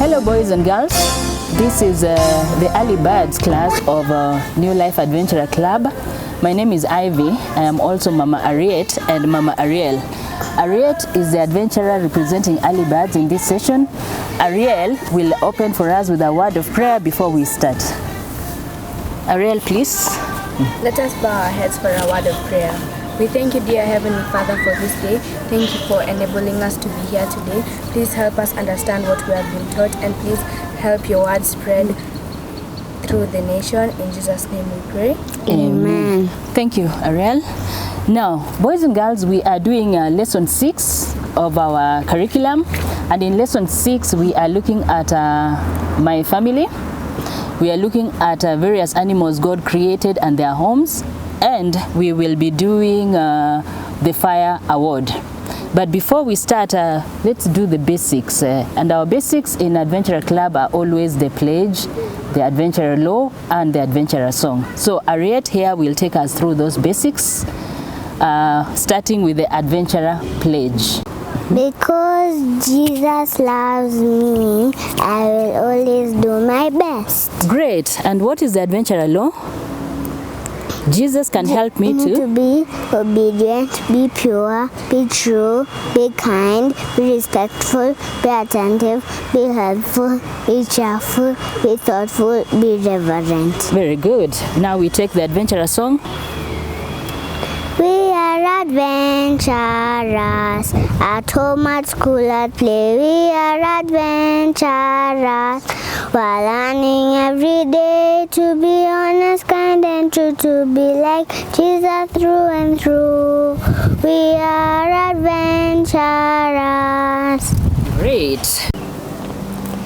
Hello boys and girls, this is the early birds class of New Life Adventurer Club. My name is Ivy. I am also Mama Ariet and Mama Ariel. Ariet is the adventurer representing early birds in this session. Ariel will open for us with a word of prayer before we start. Ariel, please. Let us bow our heads for a word of prayer. We thank you, dear Heavenly Father, for this day. Thank you for enabling us to be here today. Please help us understand what we have been taught, and please help your word spread through the nation. In Jesus' name we pray. Amen. Thank you, Ariel. Now, boys and girls, we are doing lesson 6 of our curriculum. And in lesson 6, we are looking at my family. We are looking at various animals God created and their homes. And we will be doing the Fire Award. But before we start, let's do the basics. And our basics in Adventurer Club are always the pledge, the Adventurer Law, and the Adventurer Song. So Ariet here will take us through those basics, starting with the Adventurer Pledge. Because Jesus loves me, I will always do my best. Great. And what is the Adventurer Law? Jesus can help me to be obedient, be pure, be true, be kind, be respectful, be attentive, be helpful, be cheerful, be thoughtful, be reverent. Very good. Now we take the Adventurer Song. We are adventurers, at home, at school, at play. We are adventurers, while learning every day to be honest, kind, and true, to be like Jesus through and through. We are adventurers. Great.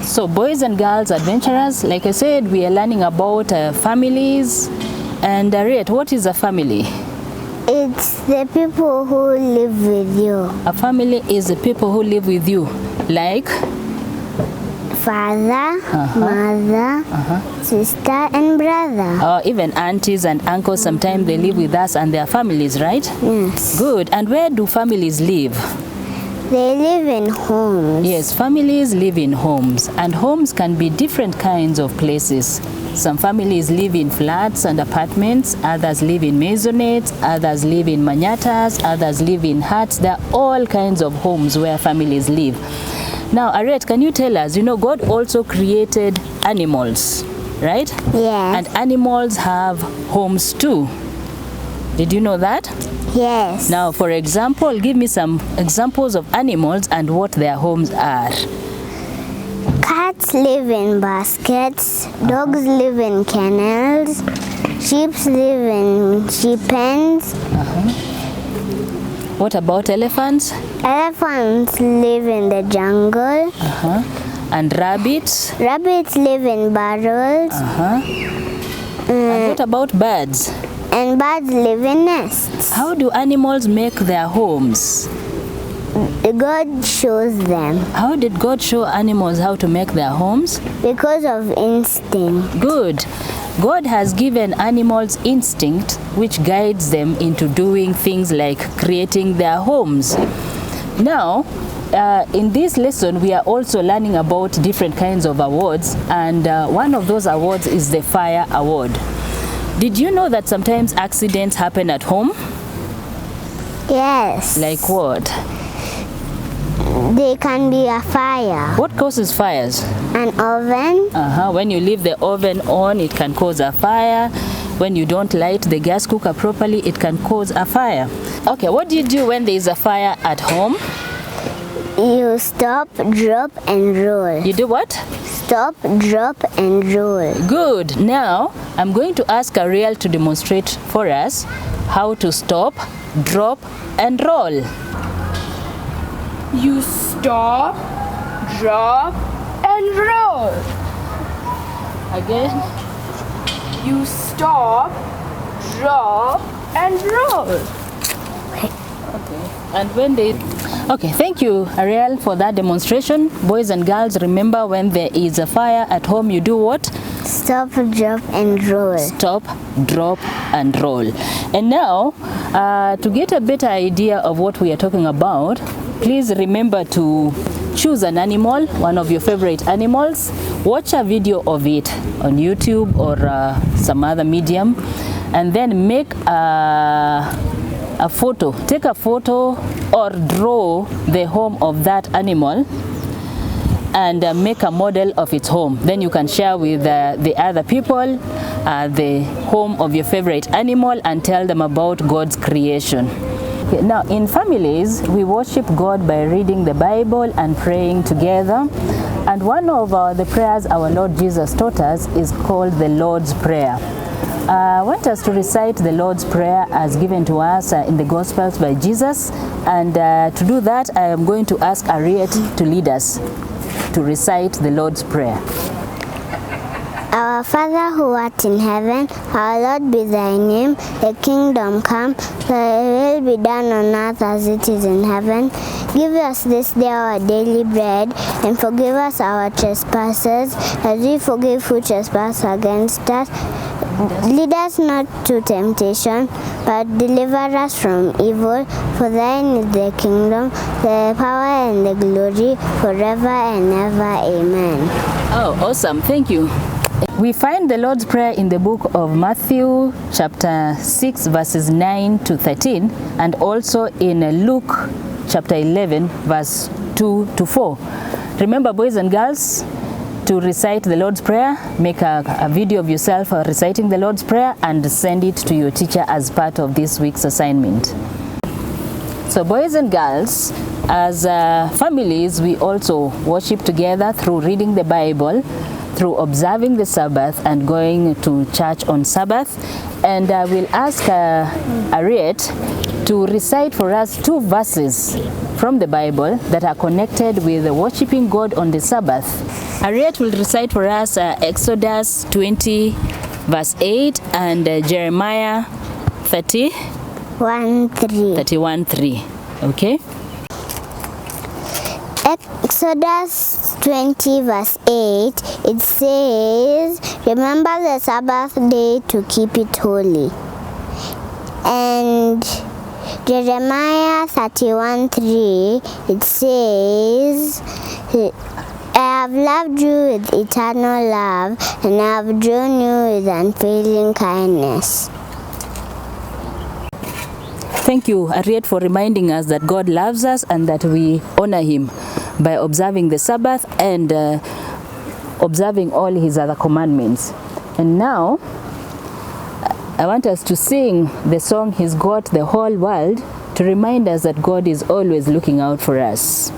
So boys and girls adventurers, like I said, we are learning about families. And Ariet, what is a family? It's the people who live with you. A family is the people who live with you, like father, mother, sister, and brother. Or even aunties and uncles. Sometimes they live with us and their families, right? Yes. Good. And where do families live? They live in homes. Yes, families live in homes. And homes can be different kinds of places. Some families live in flats and apartments, others live in maisonettes, others live in manyatas, others live in huts. There are all kinds of homes where families live. Now, Ariet, can you tell us, God also created animals, right? Yes. And animals have homes too. Did you know that? Yes. Now, for example, give me some examples of animals and what their homes are. Cats live in baskets, dogs live in kennels, sheep live in sheep pens. What about elephants? Elephants live in the jungle. And rabbits? Rabbits live in burrows. And what about birds? And birds live in nests. How do animals make their homes? God shows them. How did God show animals how to make their homes? Because of instinct. Good. God has given animals instinct which guides them into doing things like creating their homes. Now, in this lesson, we are also learning about different kinds of awards, and one of those awards is the Fire Award. Did you know that sometimes accidents happen at home? Yes. Like what? They can be a fire. What causes fires? An oven. When you leave the oven on, it can cause a fire. When you don't light the gas cooker properly, it can cause a fire. Okay, what do you do when there is a fire at home? You stop, drop, and roll. You do what? Stop, drop, and roll. Good. Now, I'm going to ask Ariel to demonstrate for us how to stop, drop, and roll. You stop, drop, and roll. Again. You stop, drop, and roll. Okay. And when they... Okay, thank you, Ariel, for that demonstration. Boys and girls, remember when there is a fire at home, you do what? Stop, drop, and roll. Stop, drop, and roll. And now, to get a better idea of what we are talking about, please remember to choose an animal, one of your favorite animals, watch a video of it on YouTube or some other medium, and then make a photo. Take a photo or draw the home of that animal and make a model of its home. Then you can share with the other people the home of your favorite animal and tell them about God's creation. Okay, now in families, we worship God by reading the Bible and praying together. And one of the prayers our Lord Jesus taught us is called the Lord's Prayer. I want us to recite the Lord's Prayer as given to us in the Gospels by Jesus. And to do that, I am going to ask Harriet to lead us to recite the Lord's Prayer. Our Father who art in heaven, hallowed be thy name. Thy kingdom come, thy will be done on earth as it is in heaven. Give us this day our daily bread, and forgive us our trespasses, as we forgive who trespass against us. Lead us not to temptation, but deliver us from evil. For thine is the kingdom, the power, and the glory, forever and ever. Amen. Oh, awesome. Thank you. We find the Lord's Prayer in the book of Matthew chapter 6 verses 9 to 13, and also in Luke chapter 11 verse 2 to 4. Remember, boys and girls, to recite the Lord's Prayer, make a video of yourself reciting the Lord's Prayer and send it to your teacher as part of this week's assignment. So boys and girls, as families, we also worship together through reading the Bible, through observing the Sabbath and going to church on Sabbath. And we'll ask Harriet to recite for us 2 verses from the Bible that are connected with worshiping God on the Sabbath. Harriet will recite for us Exodus 20 verse 8 and Jeremiah 31:3. Okay? Exodus 20 verse 8, it says, remember the Sabbath day to keep it holy. And Jeremiah 31:3, it says, I have loved you with eternal love, and I have drawn you with unfailing kindness. Thank you, Harriet, for reminding us that God loves us and that we honor Him by observing the Sabbath and observing all His other commandments. And now, I want us to sing the song, He's Got the Whole World, to remind us that God is always looking out for us.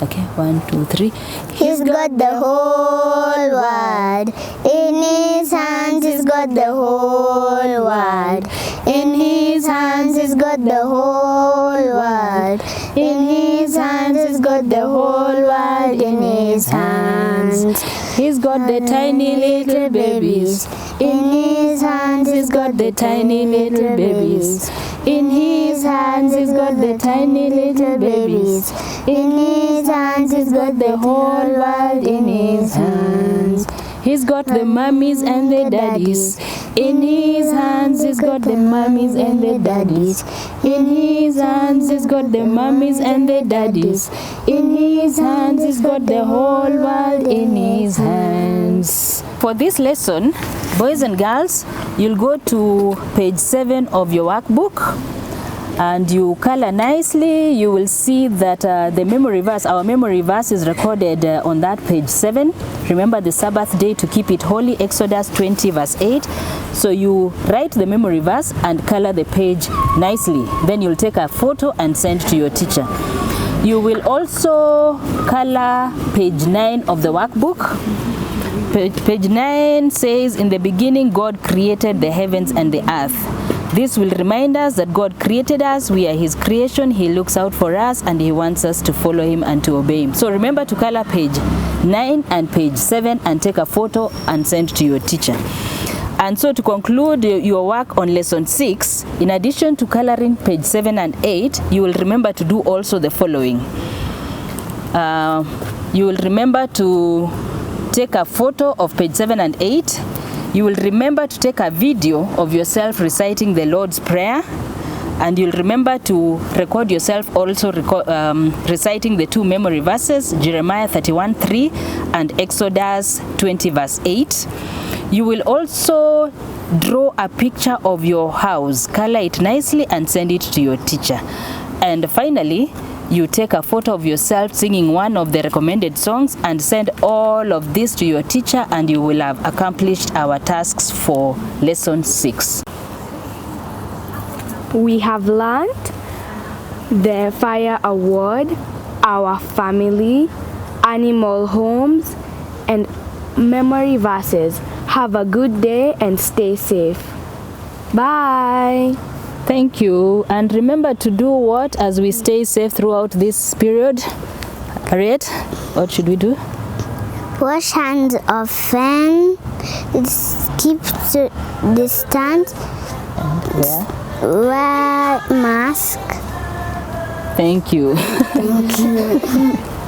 Okay, 1, 2, 3. He's got the whole world in His hands. He's got the whole world in His hands. He's got the whole world in His hands. He's got the whole world in His hands. He's got the tiny little babies in His hands. He's got the tiny little babies in His hands. He's got the tiny little babies in His hands. He's got the whole world in His hands. He's got the mummies and the daddies in His hands. He's got the mummies and the daddies in His hands. He's got the mummies and the daddies in His hands. He's got the whole world in His hands. For this lesson, boys and girls, you'll go to page 7 of your workbook and you color nicely. You will see that the memory verse, our memory verse, is recorded on that page 7. Remember the Sabbath day to keep it holy, Exodus 20 verse 8. So you write the memory verse and color the page nicely. Then you'll take a photo and send to your teacher. You will also color page 9 of the workbook. Page 9 says, in the beginning God created the heavens and the earth. This will remind us that God created us, we are His creation, He looks out for us, and He wants us to follow Him and to obey Him. So remember to color page 9 and page 7 and take a photo and send to your teacher. And so to conclude your work on lesson 6, in addition to coloring page 7 and 8, you will remember to do also the following. You will remember to take a photo of page 7 and 8. You will remember to take a video of yourself reciting the Lord's Prayer. And you'll remember to record yourself also reciting the 2 memory verses, Jeremiah 31:3 and Exodus 20 verse 8. You will also draw a picture of your house, color it nicely and send it to your teacher. And finally, you take a photo of yourself singing one of the recommended songs and send all of this to your teacher, and you will have accomplished our tasks for lesson 6. We have learned the fire award, our family, animal homes, and memory verses. Have a good day and stay safe. Bye. Thank you. And remember to do what as we stay safe throughout this period? Harriet, what should we do? Wash hands often, keep to distance, wear mask. Thank you. Thank you.